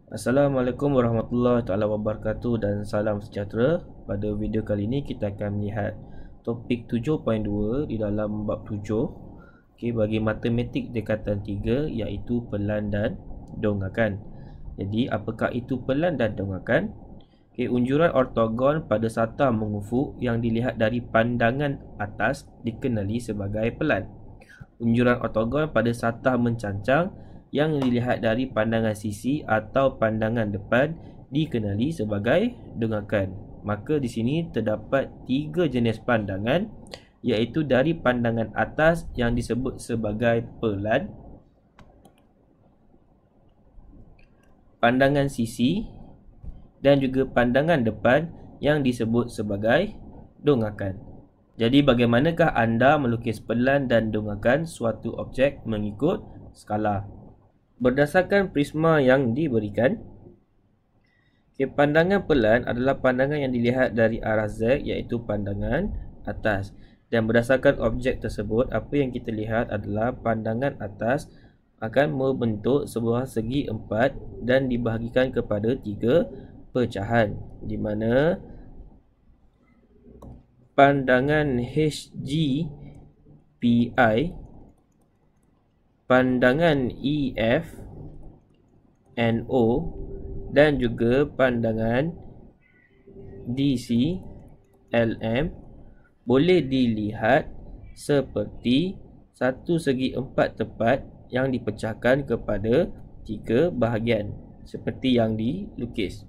Assalamualaikum warahmatullahi taala wabarakatuh dan salam sejahtera. Pada video kali ini kita akan melihat topik 7.2 di dalam bab 7. Bagi matematik dekatan 3 iaitu pelan dan donghakan. Jadi apakah itu pelan dan donghakan? Unjuran ortogon pada satah mengufuk yang dilihat dari pandangan atas dikenali sebagai pelan. Unjuran ortogon pada satah mencancang yang dilihat dari pandangan sisi atau pandangan depan dikenali sebagai donghakan. Maka di sini terdapat tiga jenis pandangan, iaitu dari pandangan atas yang disebut sebagai pelan, pandangan sisi dan juga pandangan depan yang disebut sebagai donghakan. Jadi bagaimanakah anda melukis pelan dan donghakan suatu objek mengikut skala? Berdasarkan prisma yang diberikan, pandangan pelan adalah pandangan yang dilihat dari arah Z, iaitu pandangan atas. Dan berdasarkan objek tersebut, apa yang kita lihat adalah pandangan atas akan membentuk sebuah segi empat dan dibahagikan kepada tiga pecahan, di mana pandangan HGPI, pandangan EF, NO dan juga pandangan DC, LM boleh dilihat seperti satu segi empat tepat yang dipecahkan kepada tiga bahagian seperti yang dilukis,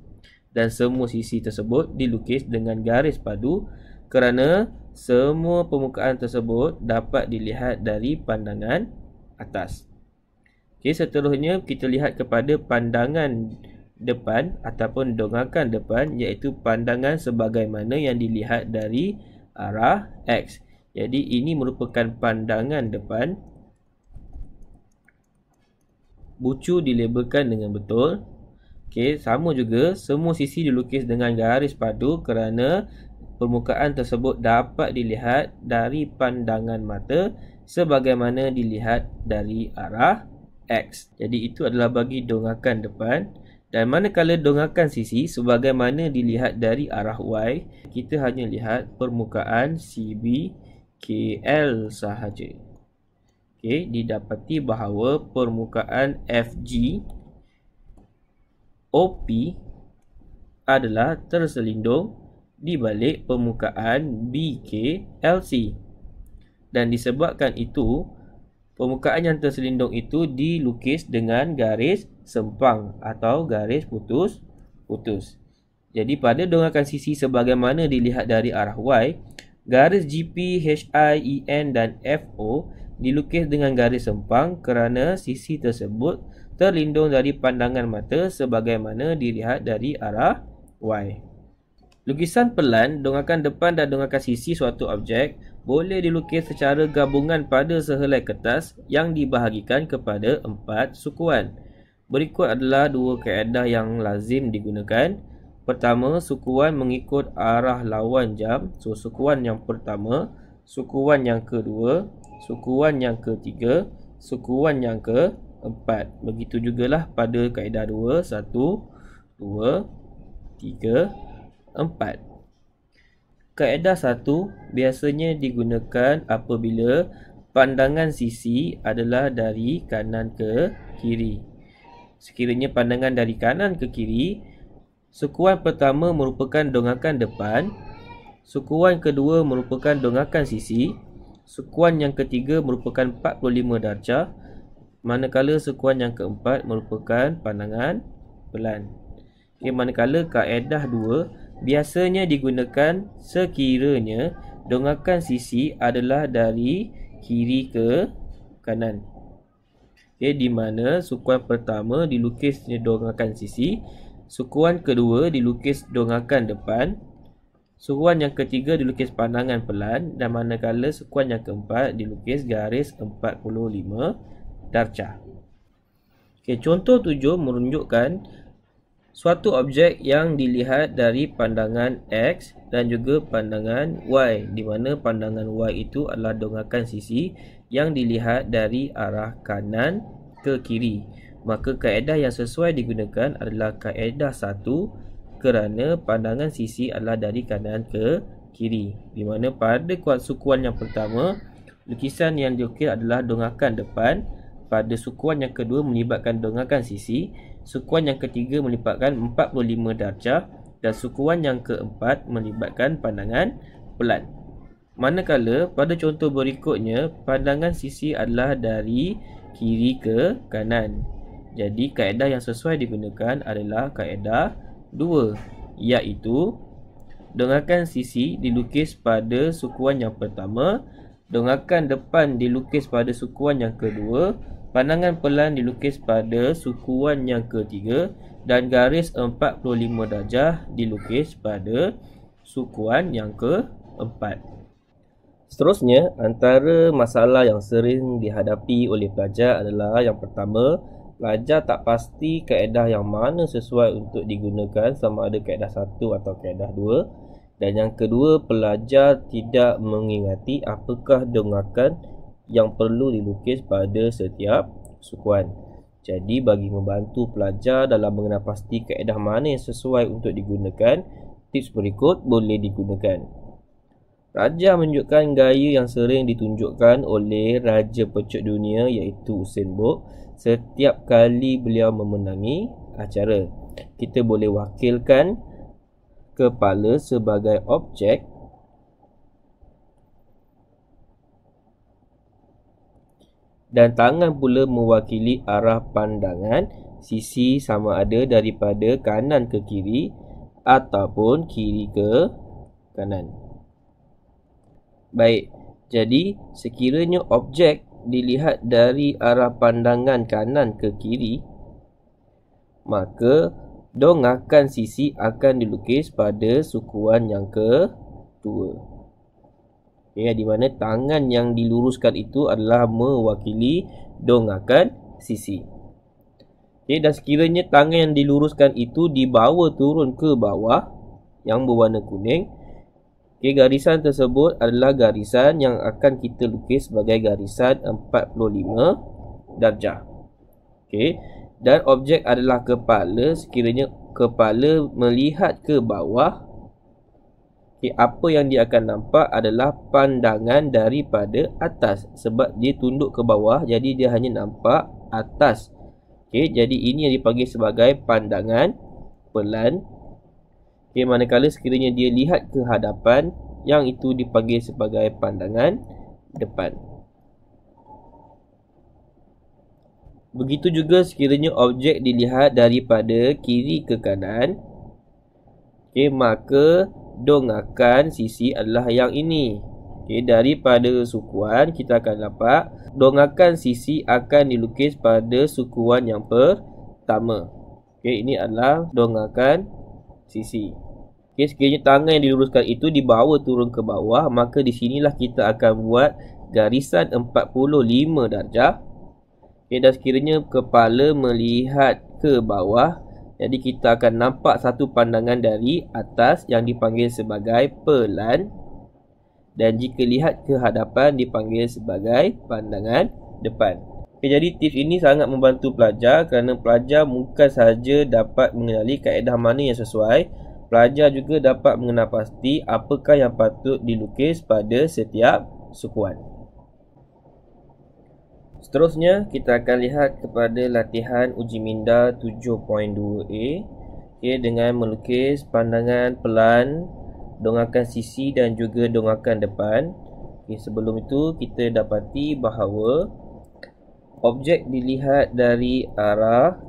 dan semua sisi tersebut dilukis dengan garis padu kerana semua permukaan tersebut dapat dilihat dari pandangan atas. Seterusnya kita lihat kepada pandangan depan ataupun donghakan depan, iaitu pandangan sebagaimana yang dilihat dari arah X. Jadi ini merupakan pandangan depan. Bucu dilabelkan dengan betul. Sama juga semua sisi dilukis dengan garis padu kerana permukaan tersebut dapat dilihat dari pandangan mata sebagaimana dilihat dari arah X. Jadi itu adalah bagi donghakan depan. Dan manakala donghakan sisi sebagaimana dilihat dari arah Y, kita hanya lihat permukaan CB KL sahaja. Didapati bahawa permukaan FG OP adalah terselindung di balik permukaan BKLC. Dan disebabkan itu, permukaan yang terselindung itu dilukis dengan garis sempang atau garis putus-putus. Jadi pada donghakan sisi sebagaimana dilihat dari arah Y, garis GP, HI, EN dan FO dilukis dengan garis sempang kerana sisi tersebut terlindung dari pandangan mata sebagaimana dilihat dari arah Y. Lukisan pelan, donghakan depan dan donghakan sisi suatu objek boleh dilukis secara gabungan pada sehelai kertas yang dibahagikan kepada empat sukuan. Berikut adalah dua kaedah yang lazim digunakan. Pertama, sukuan mengikut arah lawan jam. Sukuan yang pertama, sukuan yang kedua, sukuan yang ketiga, sukuan yang keempat. Begitu jugalah pada kaedah 2, 1, 2, 3, 4. Kaedah 1 biasanya digunakan apabila pandangan sisi adalah dari kanan ke kiri. Sekiranya pandangan dari kanan ke kiri, sukuan pertama merupakan donghakan depan, sukuan kedua merupakan donghakan sisi, sukuan yang ketiga merupakan 45 darjah, manakala sukuan yang keempat merupakan pandangan pelan. Manakala kaedah 2 biasanya digunakan sekiranya donghakan sisi adalah dari kiri ke kanan. Di mana sukuan pertama dilukis donghakan sisi, sukuan kedua dilukis donghakan depan, sukuan yang ketiga dilukis pandangan pelan, dan manakala sukuan yang keempat dilukis garis 45 darjah. Contoh 7 menunjukkan suatu objek yang dilihat dari pandangan X dan juga pandangan Y, di mana pandangan Y itu adalah donghakan sisi yang dilihat dari arah kanan ke kiri. maka kaedah yang sesuai digunakan adalah kaedah 1 kerana pandangan sisi adalah dari kanan ke kiri, di mana pada sukuan yang pertama, lukisan yang diukir adalah dongakan depan, pada sukuan yang kedua melibatkan dongakan sisi, sukuan yang ketiga melibatkan 45 darjah dan sukuan yang keempat melibatkan pandangan pelan. Manakala pada contoh berikutnya, pandangan sisi adalah dari kiri ke kanan. Jadi kaedah yang sesuai digunakan adalah kaedah 2, iaitu dongakan sisi dilukis pada sukuan yang pertama, dongakan depan dilukis pada sukuan yang kedua, pandangan pelan dilukis pada sukuan yang ketiga dan garis 45 darjah dilukis pada sukuan yang keempat. Seterusnya, antara masalah yang sering dihadapi oleh pelajar adalah yang pertama, pelajar tak pasti kaedah yang mana sesuai untuk digunakan, sama ada kaedah 1 atau kaedah 2. Dan yang kedua, pelajar tidak mengingati apakah dongakan yang perlu dilukis pada setiap sukuan. Jadi, bagi membantu pelajar dalam mengenal pasti kaedah mana yang sesuai untuk digunakan, tips berikut boleh digunakan. Raja menunjukkan gaya yang sering ditunjukkan oleh Raja Pecut Dunia iaitu Usain Bolt setiap kali beliau memenangi acara. Kita boleh wakilkan kepala sebagai objek dan tangan pula mewakili arah pandangan sisi, sama ada daripada kanan ke kiri ataupun kiri ke kanan. Baik, jadi sekiranya objek dilihat dari arah pandangan kanan ke kiri, maka dongakan sisi akan dilukis pada sukuan yang kedua. Okay, di mana tangan yang diluruskan itu adalah mewakili dongakan sisi. Okay, dan sekiranya tangan yang diluruskan itu dibawa turun ke bawah yang berwarna kuning, okay, garisan tersebut adalah garisan yang akan kita lukis sebagai garisan 45 darjah. Okay, dan objek adalah kepala. Sekiranya kepala melihat ke bawah, okay, apa yang dia akan nampak adalah pandangan daripada atas. Sebab dia tunduk ke bawah, jadi dia hanya nampak atas. Okay, jadi ini yang dipanggil sebagai pandangan pelan. Okay, manakala sekiranya dia lihat ke hadapan, yang itu dipanggil sebagai pandangan depan. Begitu juga sekiranya objek dilihat daripada kiri ke kanan, okay, maka dongakan sisi adalah yang ini. Okay, daripada sukuan kita akan dapat dongakan sisi akan dilukis pada sukuan yang pertama. Okay, ini adalah dongakan sisi. Okay, sekiranya tangan yang diluruskan itu dibawa turun ke bawah, maka di sinilah kita akan buat garisan 45 darjah. Okay, dan sekiranya kepala melihat ke bawah, jadi kita akan nampak satu pandangan dari atas yang dipanggil sebagai pelan. Dan jika lihat ke hadapan dipanggil sebagai pandangan depan. Okay, jadi tips ini sangat membantu pelajar kerana pelajar bukan sahaja dapat mengenali kaedah mana yang sesuai, pelajar juga dapat mengenal pasti apakah yang patut dilukis pada setiap sukuan. Seterusnya, kita akan lihat kepada latihan uji minda 7.2a, okay, dengan melukis pandangan pelan, dongakan sisi dan juga dongakan depan. Okay, sebelum itu, kita dapati bahawa objek dilihat dari arah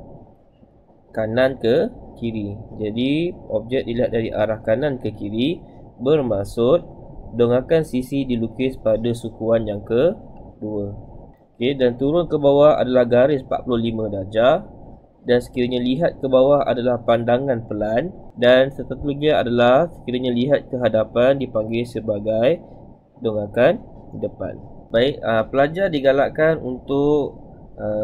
kanan ke kiri. Jadi, objek dilihat dari arah kanan ke kiri bermaksud dongakan sisi dilukis pada sukuan yang kedua. Okay, dan turun ke bawah adalah garis 45 darjah. Dan sekiranya lihat ke bawah adalah pandangan pelan. Dan seterusnya adalah sekiranya lihat ke hadapan dipanggil sebagai dongakan depan. Baik, pelajar digalakkan untuk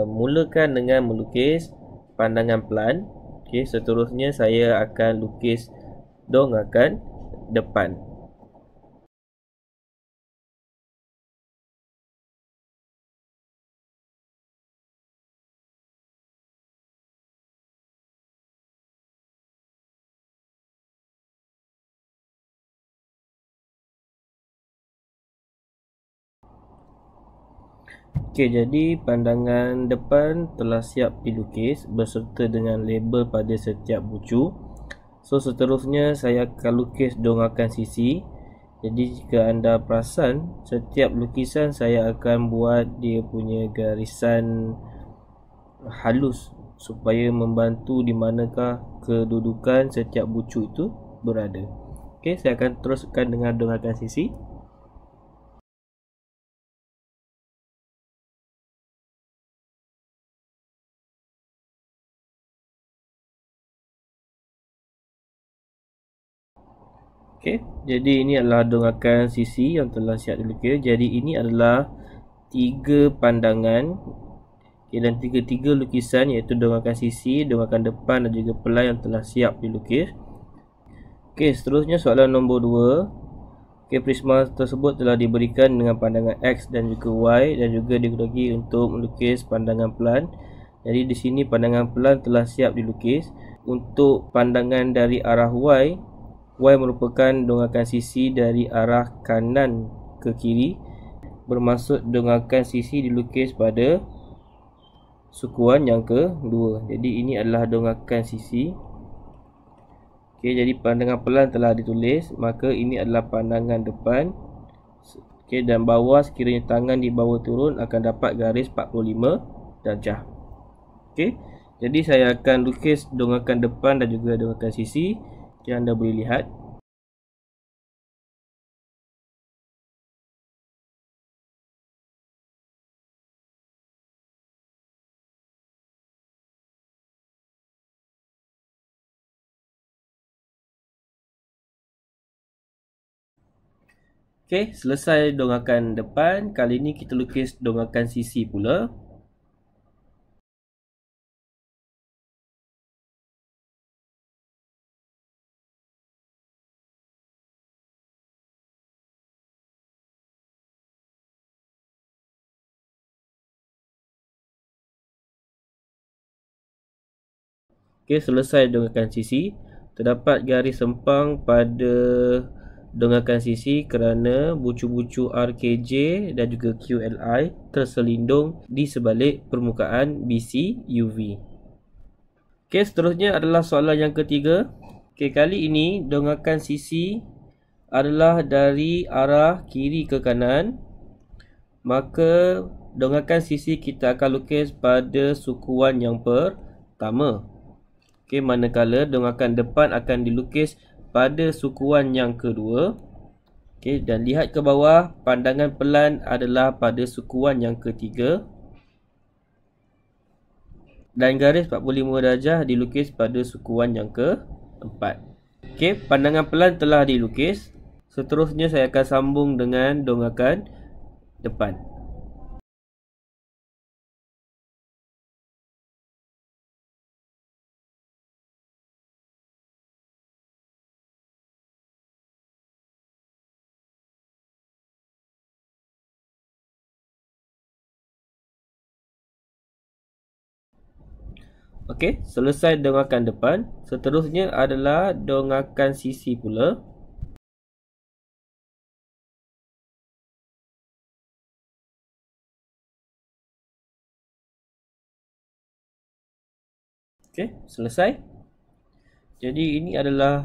mulakan dengan melukis pandangan pelan. Okay, seterusnya saya akan lukis dongakan depan. Okey, jadi pandangan depan telah siap dilukis beserta dengan label pada setiap bucu. So seterusnya saya akan lukis dongakan sisi. Jadi jika anda perasan, setiap lukisan saya akan buat dia punya garisan halus supaya membantu di manakah kedudukan setiap bucu itu berada. Okey, saya akan teruskan dengan dongakan sisi. Okey, jadi ini adalah dongakan sisi yang telah siap dilukis. Jadi ini adalah 3 pandangan. Okay, dan tiga-tiga lukisan iaitu dongakan sisi, dongakan depan dan juga pelai yang telah siap dilukis. Okey, seterusnya soalan nombor 2. Okey, prisma tersebut telah diberikan dengan pandangan X dan juga Y dan juga digunakan untuk melukis pandangan pelan. Jadi di sini pandangan pelan telah siap dilukis. Untuk pandangan dari arah Y merupakan dongakan sisi dari arah kanan ke kiri. Bermaksud dongakan sisi dilukis pada sukuan yang kedua. Jadi ini adalah dongakan sisi. Okey, jadi pandangan pelan telah ditulis, maka ini adalah pandangan depan. Okey, dan bawah sekiranya tangan di bawah turun akan dapat garis 45 darjah. Okey, jadi saya akan lukis dongakan depan dan juga dongakan sisi. Okay, anda boleh lihat. Okey, selesai dongakan depan. Kali ini kita lukis dongakan sisi pula. Okey, selesai dongakan sisi. Terdapat garis sempang pada dongakan sisi kerana bucu-bucu RKJ dan juga QLI terselindung di sebalik permukaan BC UV. Okey, seterusnya adalah soalan yang ketiga. Okey, kali ini dongakan sisi adalah dari arah kiri ke kanan. Maka dongakan sisi kita akan lukis pada sukuan yang pertama. Okey, manakala dongakan depan akan dilukis pada sukuan yang kedua. Okey, dan lihat ke bawah, pandangan pelan adalah pada sukuan yang ketiga. Dan garis 45 darjah dilukis pada sukuan yang keempat. Okey, pandangan pelan telah dilukis. Seterusnya saya akan sambung dengan dongakan depan. Okey, selesai dongakan depan. Seterusnya adalah dongakan sisi pula. Okey, selesai. Jadi ini adalah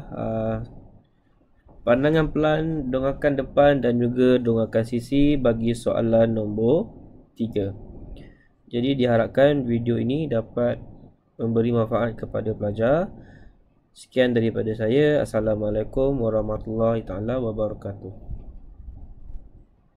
pandangan pelan, dongakan depan dan juga dongakan sisi bagi soalan nombor 3. Jadi diharapkan video ini dapat memberi manfaat kepada pelajar. Sekian daripada saya. Assalamualaikum warahmatullahi taala wabarakatuh.